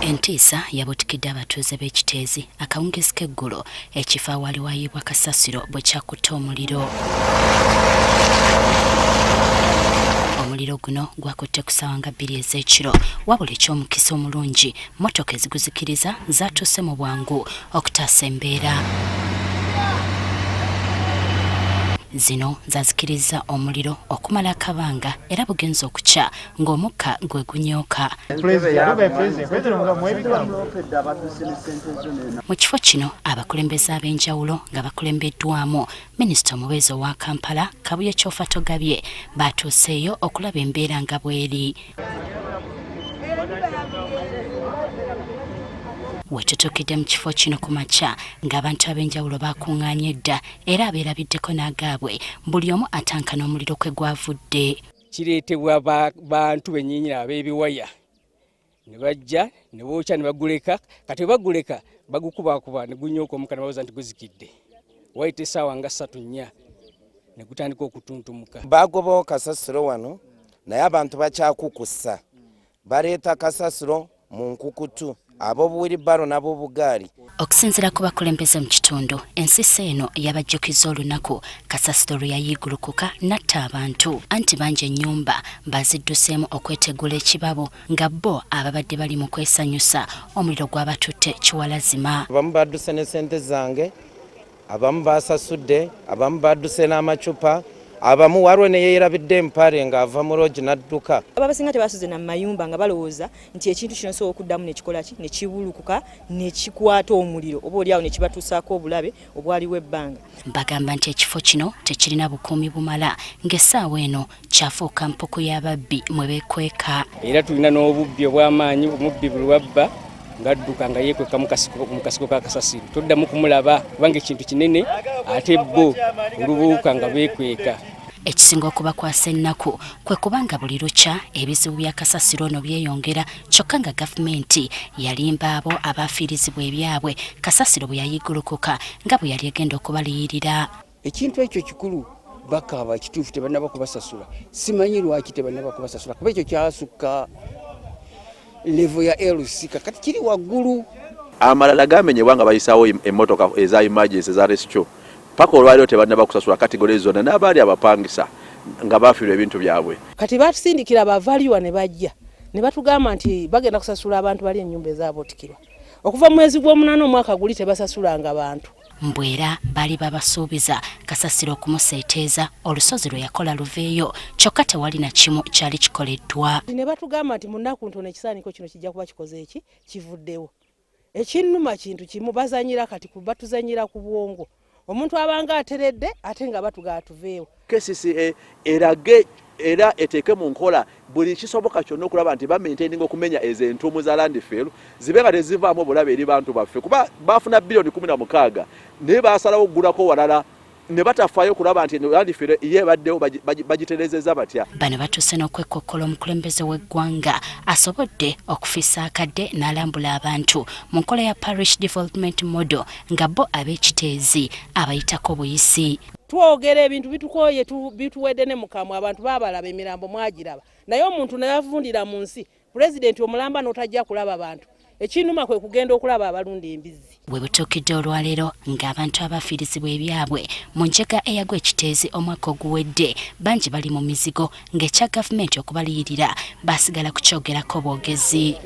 Entiisa yabutikidde abatuuze b'ekiteezi akawungezi k'eggulo ekifo awali waayibwa kasasiro bwe kyakutte omuliro. Omuliro guno gwakutte ku ssaawa nga 2 ez'ekiro wabula eky'omukisa omulungi mmotoka eziguzikiriza zaatuuse mu bwangu okutaasa embeera. Zino zazikiriza omuliro okumala akabanga era bugenza okukya ng'omukka gwe gunyooka. Mu kifo kino abakulembeze ab'enjawulo nga bakulembeddwamu Minisita omubeezi owa Kampala Kabuye Kyofa Togabye baatuuseeyo okulaba embeera nga bw'eri. Wetutuukidde mu kifo kino ku makya ng'abantu ab'enjawulo bakuŋŋaanye dda era abeerabiddeko n'agaabwe buli omu atankana omuliro kwe gwavudde. Kireetebwa bantu bennyinnyira ab'ebiwaya ne bajja ne bookya ne baguleka kati bwe baguleka bagukubakuba ne gunyooka omukka ne babuuza nti guzikidde wayita essaawa nga 3-4 ne gutandika okutuntumuka. Bagobawo kasasiro wano naye abantu bakyakukussa baleeta kasasiro mu nkukutu ab'obuwiribaro n'ab'obugaali. Okusinziira ku bakulembeze mu kitundu ensisi eno yabajjukiza olunaku kasasiro lwe yayiigulukuka n'atta abantu anti bangi ennyumba bazidduseemu okwetegula ekibabo nga bo ababadde bali mu kwesanyusa omuliro gw'abatutte kiwalazima. Abamu badduse ne ssente zange, abamu basasudde, abamu badduse n'amacupa, abamu waliwo ne yeerabidde empale ng'ava mu loogi n'adduka. Abasinga tebasuze na mayumba nga balowooza nti ekintu kino sobola okuddamu ne kikola ki ne kibulukuka ne kikwata omuliro oba oliawo ne kibatuusaako obulabe obwaliwo ebbanga. Bagamba nti ekifo kino tekirina bukuumi bumala ng'essaawa eno kyafuuka mpuku y'ababbi mwe beekweka. Era tulina n'obubbi obw'amaanyi omubbi bwe wabba ngadduka nga yeekweka mu kasiko ka kasasiro toddamu kumulaba kubanga ekintu kinene ate bo olubuuka nga beekweka. Ekisinga okubakwasa ennaku kwe kubanga buli lukya ebizibu bya kasasiro ono byeyongera kyokka nga gavumenti yalimba abo abaafiirizibwa ebyabwe kasasiro bwe yayiigulukuka nga bwe yali egenda okubaliyirira. Ekintu ekyo kikulu bakaba kituufu tebannaba kubasasula. Simanyi lwaki tebannaba kubasasula kuba ekyo kyasukka level ya LC kati kiri waggulu. Amalala gamenyebwa nga bayisaawo emmotoka eza emergency za rescue paka olwaliro tebannaba kusasula kategori zonna n'abaali abapangisa nga bafiirwa ebintu byabwe. Kati batusindikira bavaliwa ne bajja ne batugamba nti bagenda kusasula abantu bali ennyumba ezaabotikirwa okuva mu mwezi gw'omunana omwaka guli tebasasulanga bantu. Mbwera baali babasuubiza kasasiro okumuseeteeza olusozi lwe yakola luveeyo kyokka tewali na kimu kyali kikoleddwa. Ne batugamba nti mu nnaku ntono ekisaaniko kino kijja kuba kikoze eki kivuddewo. Ekinnuma kintu kimu bazanyira kati batuzanyira ku bwongo. Omuntu abanga ateredde ate nga batugaa tuveewo. KCCA erage era eteeke mu nkola buli kisoboka kyonna okulaba nti bamaintaininga okumenya ezo entuumu za landfill zibe nga tezivaamu obulabe eri bantu baffe kuba baafuna bilioni 16 naye baasalawo okugulako walala ne batafaayo okulaba nti landfill ye baddewo bagiterezeza batya. Bano batuuse n'okwekokkola omukulembeze w'eggwanga asobodde okufiisa akadde n'alambula abantu mu nkola ya parish development model nga bo ab'ekiteezi abayitako buyisi. Twogera ebintu bitukoye bituwedde ne mukamwa abantu baabalaba emirambo mwagiraba naye omuntu nayavundira mu nsi pulezidenti omulamba n'otajja kulaba abantu ekinnuma kwe kugenda okulaba abalunda embizi. Bwe butuukidde olwaleero ng'abantu abafiirizibwa ebyabwe mu njega eyagwa ekiteezi omwaka oguwedde bangi bali mu mizigo ng'ekya gavumenti okubaliyirira baasigala kukyogerako boogezi.